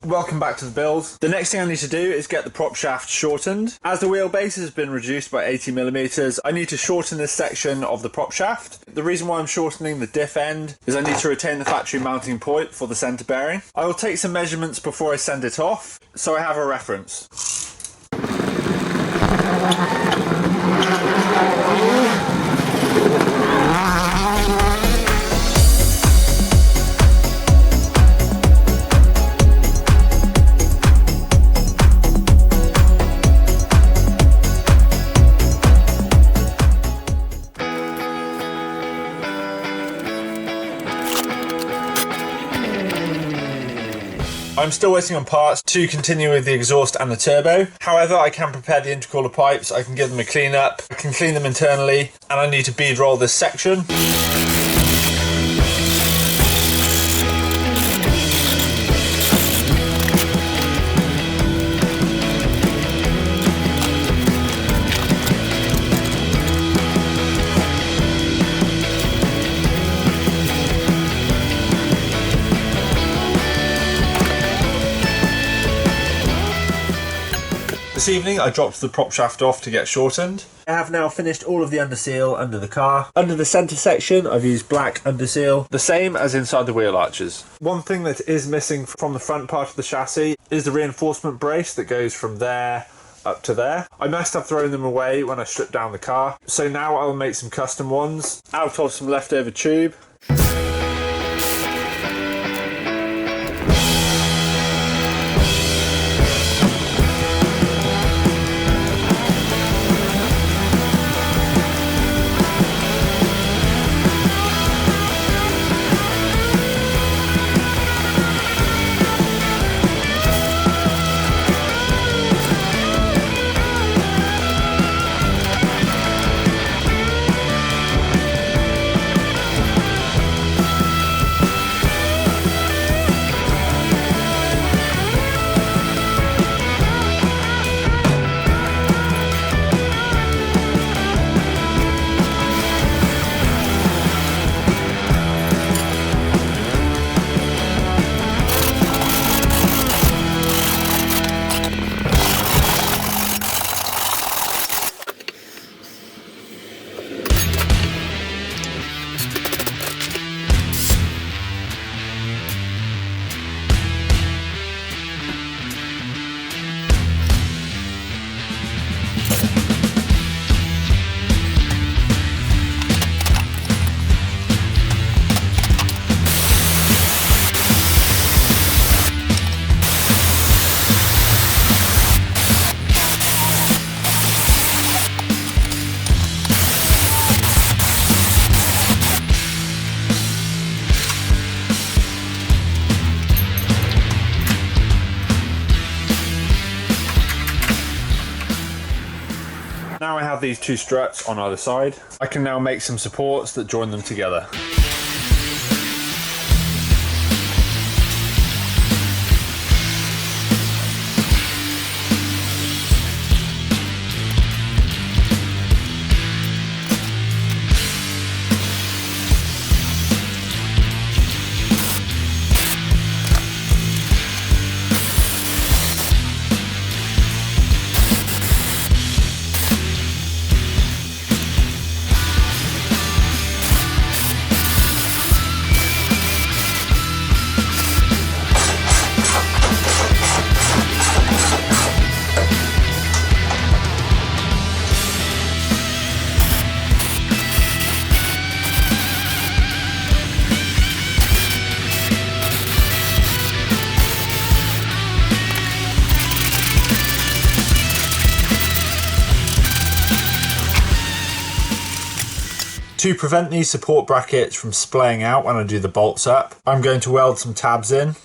Welcome back to the build. The next thing I need to do is get the prop shaft shortened. As the wheelbase has been reduced by 80mm, I need to shorten this section of the prop shaft. The reason why I'm shortening the diff end is I need to retain the factory mounting point for the centre bearing. I will take some measurements before I send it off, so I have a reference. I'm still waiting on parts to continue with the exhaust and the turbo. However, I can prepare the intercooler pipes, I can give them a clean up, I can clean them internally, and I need to bead roll this section. This evening I dropped the prop shaft off to get shortened. I have now finished all of the underseal under the car. Under the centre section I've used black underseal, the same as inside the wheel arches. One thing that is missing from the front part of the chassis is the reinforcement brace that goes from there up to there. I must have thrown them away when I stripped down the car, so now I'll make some custom ones out of some leftover tube. Now I have these two struts on either side. I can now make some supports that join them together. To prevent these support brackets from splaying out when I do the bolts up, I'm going to weld some tabs in.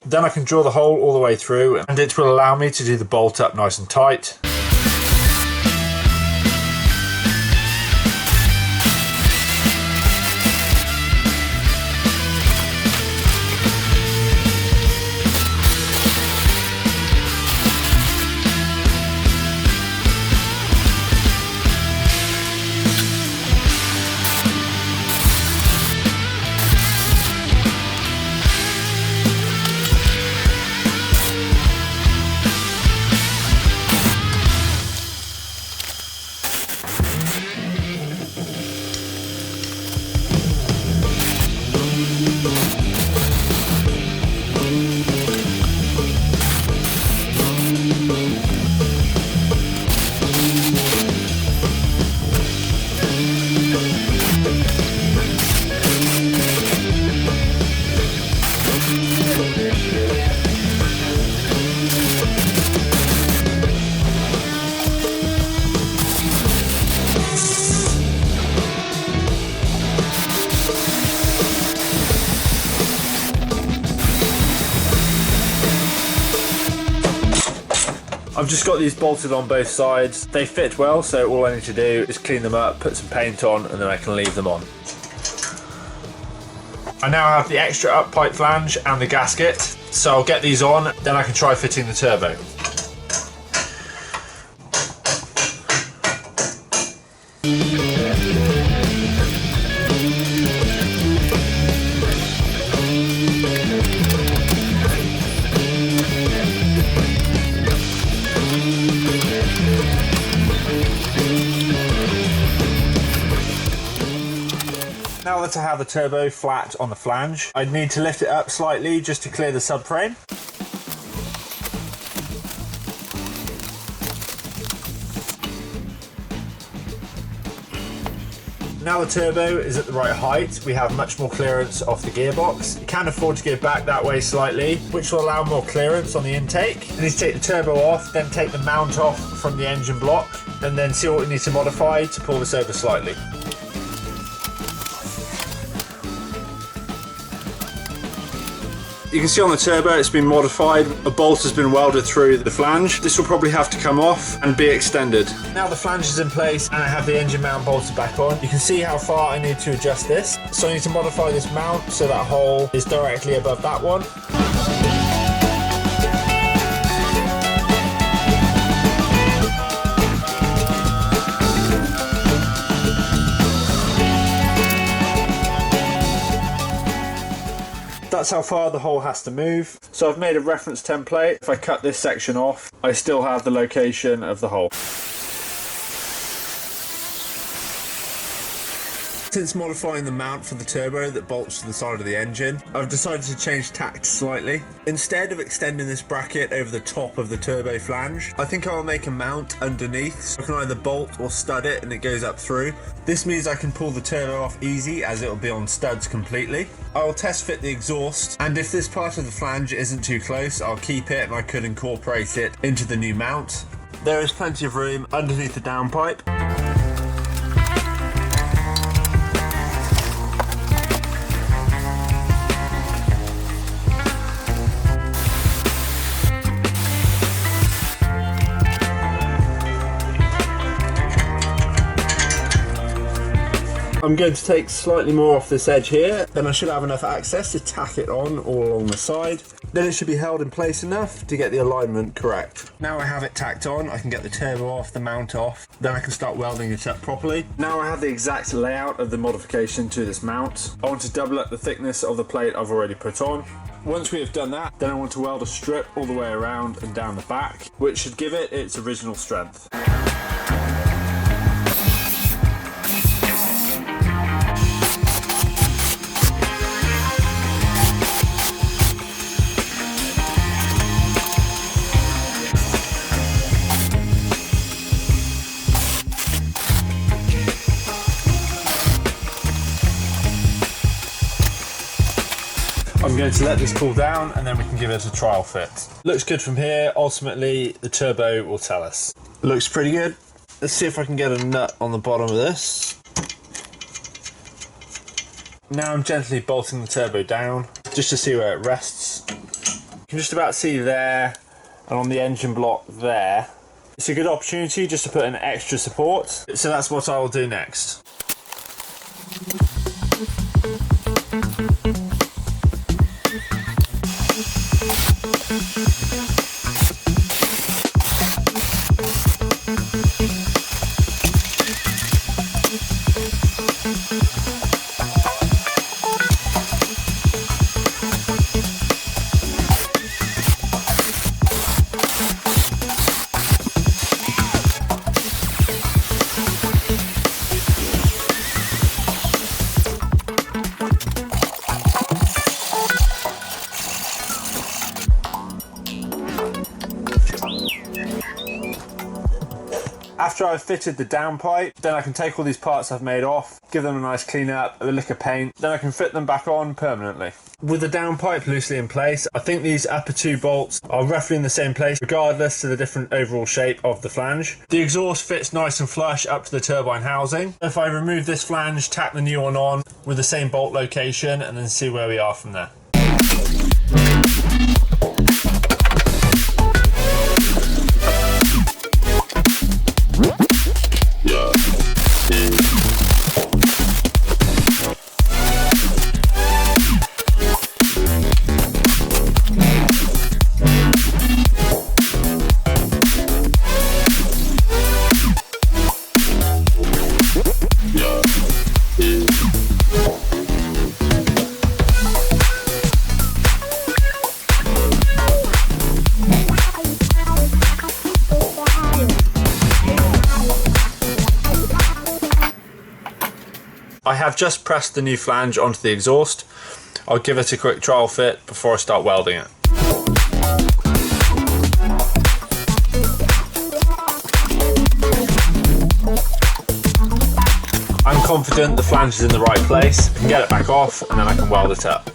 Then I can draw the hole all the way through and it will allow me to do the bolt up nice and tight. I've just got these bolted on both sides. They fit well, so all I need to do is clean them up, put some paint on, and then I can leave them on. I now have the extra up pipe flange and the gasket, so I'll get these on, then I can try fitting the turbo. Now that I have the turbo flat on the flange, I need to lift it up slightly just to clear the subframe. Now the turbo is at the right height, we have much more clearance off the gearbox. You can afford to go back that way slightly, which will allow more clearance on the intake. You need to take the turbo off, then take the mount off from the engine block, and then see what we need to modify to pull this over slightly. You can see on the turbo it's been modified. A bolt has been welded through the flange. This will probably have to come off and be extended. Now the flange is in place and I have the engine mount bolted back on. You can see how far I need to adjust this. So I need to modify this mount so that hole is directly above that one. That's how far the hole has to move. So I've made a reference template. If I cut this section off, I still have the location of the hole. Since modifying the mount for the turbo that bolts to the side of the engine, I've decided to change tact slightly. Instead of extending this bracket over the top of the turbo flange, I think I'll make a mount underneath, so I can either bolt or stud it and it goes up through. This means I can pull the turbo off easy as it will be on studs completely. I will test fit the exhaust, and if this part of the flange isn't too close, I'll keep it and I could incorporate it into the new mount. There is plenty of room underneath the downpipe. I'm going to take slightly more off this edge here, then I should have enough access to tack it on all along the side. Then it should be held in place enough to get the alignment correct. Now I have it tacked on, I can get the turbo off, the mount off, then I can start welding it up properly. Now I have the exact layout of the modification to this mount. I want to double up the thickness of the plate I've already put on. Once we have done that, then I want to weld a strip all the way around and down the back, which should give it its original strength. I'm going to let this cool down and then we can give it a trial fit. Looks good from here. Ultimately, the turbo will tell us. Looks pretty good. Let's see if I can get a nut on the bottom of this. Now I'm gently bolting the turbo down just to see where it rests. You can just about see there and on the engine block there. It's a good opportunity just to put in extra support. So that's what I will do next. After I've fitted the downpipe, then I can take all these parts I've made off, give them a nice clean up, a lick of paint, then I can fit them back on permanently. With the downpipe loosely in place, I think these upper two bolts are roughly in the same place regardless to the different overall shape of the flange. The exhaust fits nice and flush up to the turbine housing. If I remove this flange, tack the new one on with the same bolt location and then see where we are from there. I have just pressed the new flange onto the exhaust. I'll give it a quick trial fit before I start welding it. I'm confident the flange is in the right place. I can get it back off and then I can weld it up.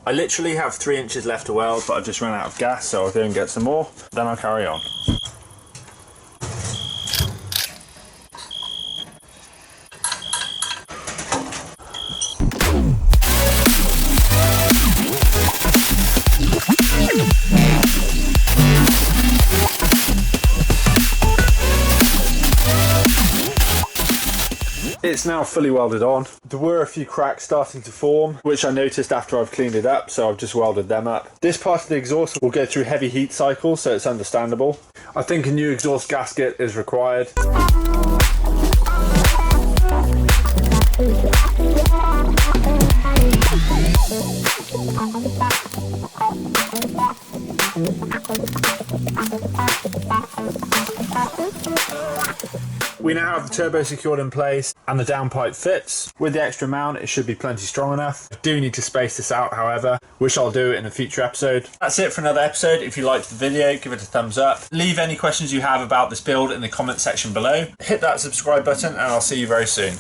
I literally have 3 inches left to weld, but I've just run out of gas, so I'll go and get some more, then I'll carry on. It's now fully welded on. There were a few cracks starting to form, which I noticed after I've cleaned it up, so I've just welded them up. This part of the exhaust will go through heavy heat cycles, so it's understandable. I think a new exhaust gasket is required. We now have the turbo secured in place and the downpipe fits. With the extra mount, it should be plenty strong enough. I do need to space this out, however, which I'll do in a future episode. That's it for another episode. If you liked the video, give it a thumbs up. Leave any questions you have about this build in the comment section below. Hit that subscribe button and I'll see you very soon.